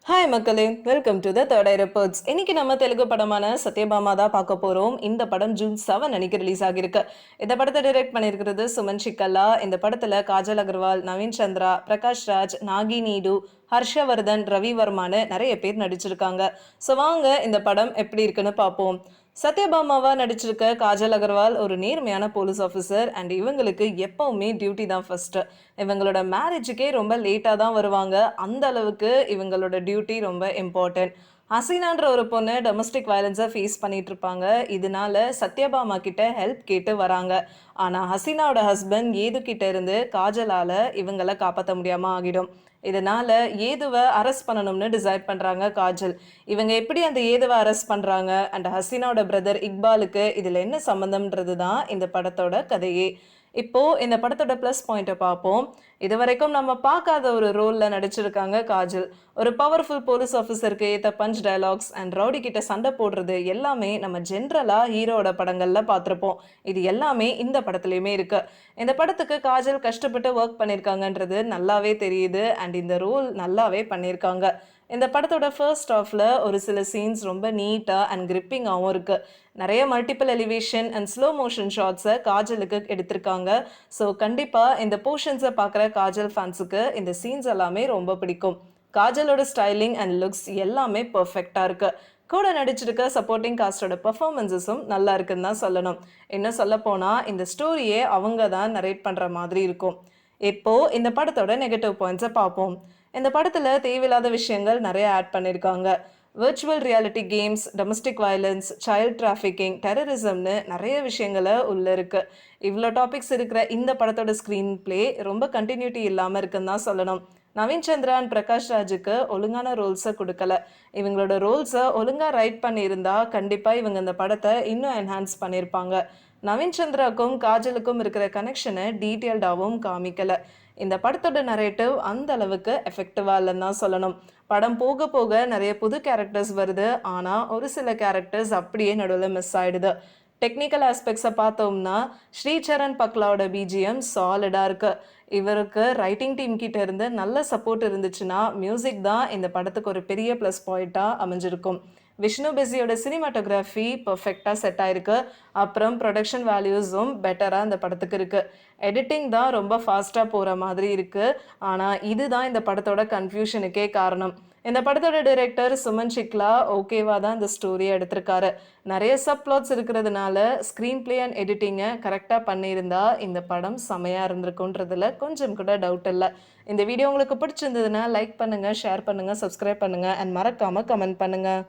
Hi மக்களே, welcome to the third I reports. இன்னைக்கு நம்ம தெலுங்கு படமான சத்யபாமா தான் பார்க்க போறோம். இந்த படம் ஜூன் 7 அன்னைக்கு ரிலீஸ் ஆகிருக்கு. இந்த படத்தை டைரக்ட் பண்ணியிருக்கிறது சுமன் சிக்கல்லா. இந்த படத்துல காஜல் அகர்வால், நவீன் சந்திரா, பிரகாஷ் ராஜ், நாகி நீடு, ஹர்ஷவர்தன், ரவி வர்மான்னு நிறைய பேர் நடிச்சிருக்காங்க. ஸோ வாங்க இந்த படம் எப்படி இருக்குன்னு பார்ப்போம். சத்யபாமாவா நடிச்சிருக்க காஜல் அகர்வால் ஒரு நேர்மையான போலீஸ் ஆஃபீஸர் அண்ட் இவங்களுக்கு எப்பவுமே டியூட்டி தான் ஃபர்ஸ்ட். இவங்களோட மேரேஜுக்கே ரொம்ப லேட்டாக தான் வருவாங்க. அந்த அளவுக்கு இவங்களோட டியூட்டி ரொம்ப இம்பார்ட்டன்ட். ஹசீனான்ற ஒரு பொண்ணு டொமஸ்டிக் வயலன்ஸை ஃபேஸ் பண்ணிட்டு இருப்பாங்க. இதனால சத்யபாமா கிட்ட ஹெல்ப் கேட்டு வராங்க. ஆனால் ஹசீனாவோட ஹஸ்பண்ட் ஏது கிட்ட இருந்து காஜலால இவங்களை காப்பாற்ற முடியாம ஆகிடும். இதனால ஏதுவை அரெஸ்ட் பண்ணணும்னு டிசைட் பண்றாங்க காஜல். இவங்க எப்படி அந்த ஏதுவை அரெஸ்ட் பண்றாங்க அண்ட் ஹசீனாவோட பிரதர் இக்பாலுக்கு இதுல என்ன சம்பந்தம்ன்றது தான் இந்த படத்தோட கதையே. இப்போ இந்த படத்தோட ப்ளஸ் பாயிண்ட்டை பார்ப்போம். இது வரைக்கும் நம்ம பார்க்காத ஒரு ரோலில் நடிச்சிருக்காங்க காஜல். ஒரு பவர்ஃபுல் போலீஸ் ஆஃபீஸருக்கு ஏற்ற பஞ்ச் டயலாக்ஸ் அண்ட் ரவுடி கிட்ட சண்டை போடுறது எல்லாமே நம்ம ஜென்ரலாக ஹீரோட படங்களில் பார்த்துருப்போம். இது எல்லாமே இந்த படத்துலையுமே இருக்கு. இந்த படத்துக்கு காஜல் கஷ்டப்பட்டு ஒர்க் பண்ணியிருக்காங்கன்றது நல்லாவே தெரியுது அண்ட் இந்த ரோல் நல்லாவே பண்ணியிருக்காங்க. இந்த படத்தோட ஃபர்ஸ்ட் ஹாஃப்ல ஒரு சில சீன்ஸ் ரொம்ப நீட்டாக அண்ட் கிரிப்பிங்காகவும் இருக்குது. நிறைய multiple elevation and slow motion ஷாட்ஸை காஜலுக்கு எடுத்திருக்காங்க. ஸோ கண்டிப்பாக இந்த போர்ஷன்ஸை பார்க்குற காஜல் ஃபேன்ஸுக்கு இந்த சீன்ஸ் எல்லாமே ரொம்ப பிடிக்கும். காஜலோட ஸ்டைலிங் அண்ட் லுக்ஸ் எல்லாமே பர்ஃபெக்டாக இருக்குது. கூட நடிச்சிருக்க சப்போர்ட்டிங் காஸ்டோட பர்ஃபார்மன்ஸஸும் நல்லா இருக்குன்னு தான் சொல்லணும். இன்னும் சொல்ல போனால் இந்த ஸ்டோரியே அவங்க தான் நரேட் பண்ணுற மாதிரி இருக்கும். இப்போ இந்த படத்தோட நெகட்டிவ் பாயிண்ட்ஸை பார்ப்போம். இந்த படத்தில் தேவையில்லாத விஷயங்கள் நிறைய ஆட் பண்ணியிருக்காங்க. Virtual reality games, domestic violence, child trafficking, டெரரிசம்னு நிறைய விஷயங்களை உள்ள இருக்கு. இவ்வளோ டாபிக்ஸ் இருக்கிற இந்த படத்தோட ஸ்க்ரீன் பிளே ரொம்ப கண்டினியூட்டி இல்லாமல் இருக்குன்னு தான் சொல்லணும். நவீன் சந்திரா அண்ட் பிரகாஷ் ராஜுக்கு ஒழுங்கான ரோல்ஸை கொடுக்கல. இவங்களோட ரோல்ஸை ஒழுங்காக ரைட் பண்ணியிருந்தா கண்டிப்பாக இவங்க இந்த படத்தை இன்னும் என்ஹான்ஸ் பண்ணியிருப்பாங்க. நவீன் சந்திராவுக்கும் காஜலுக்கும் இருக்கிற கனெக்ஷனை டீட்டெயில்டாகவும் காமிக்கல. இந்த படத்தோட நரேட்டிவ் அந்த அளவுக்கு எஃபெக்டிவா இல்லைன்னு தான் சொல்லணும். படம் போக போக நிறைய புது கேரக்டர்ஸ் வருது. ஆனால் ஒரு சில கேரக்டர்ஸ் அப்படியே நடுவில் மிஸ் ஆயிடுது. டெக்னிக்கல் ஆஸ்பெக்ட்ஸை பார்த்தோம்னா ஸ்ரீசரண் பக்லாவோட பிஜிஎம் சாலிடாக இருக்கு. இவருக்கு ரைட்டிங் டீம் கிட்ட இருந்து நல்ல சப்போர்ட் இருந்துச்சுன்னா மியூசிக் தான் இந்த படத்துக்கு ஒரு பெரிய ப்ளஸ் பாயிண்டாக அமைஞ்சிருக்கும். விஷ்ணு பெசியோட சினிமாட்டோகிராஃபி பர்ஃபெக்டாக செட் ஆயிருக்கு. அப்புறம் ப்ரொடக்ஷன் வேல்யூஸும் பெட்டராக இந்த படத்துக்கு இருக்குது. எடிட்டிங் தான் ரொம்ப ஃபாஸ்ட்டாக போகிற மாதிரி இருக்குது. ஆனால் இதுதான் இந்த படத்தோட கன்ஃபியூஷனுக்கே காரணம். இந்த படத்தோட டைரக்டர் சுமன் சிக்லா ஓகேவா தான் இந்த ஸ்டோரியை எடுத்திருக்காரு. நிறைய சப்ளாட்ஸ் இருக்கிறதுனால ஸ்க்ரீன் பிளே அண்ட் எடிட்டிங்கை கரெக்டாக பண்ணியிருந்தா இந்த படம் செமையாக இருந்திருக்குன்றதுல கொஞ்சம் கூட டவுட் இல்லை. இந்த வீடியோ உங்களுக்கு பிடிச்சிருந்ததுன்னா லைக் பண்ணுங்கள், ஷேர் பண்ணுங்கள், சப்ஸ்கிரைப் பண்ணுங்கள் அண்ட் மறக்காமல் கமெண்ட் பண்ணுங்கள்.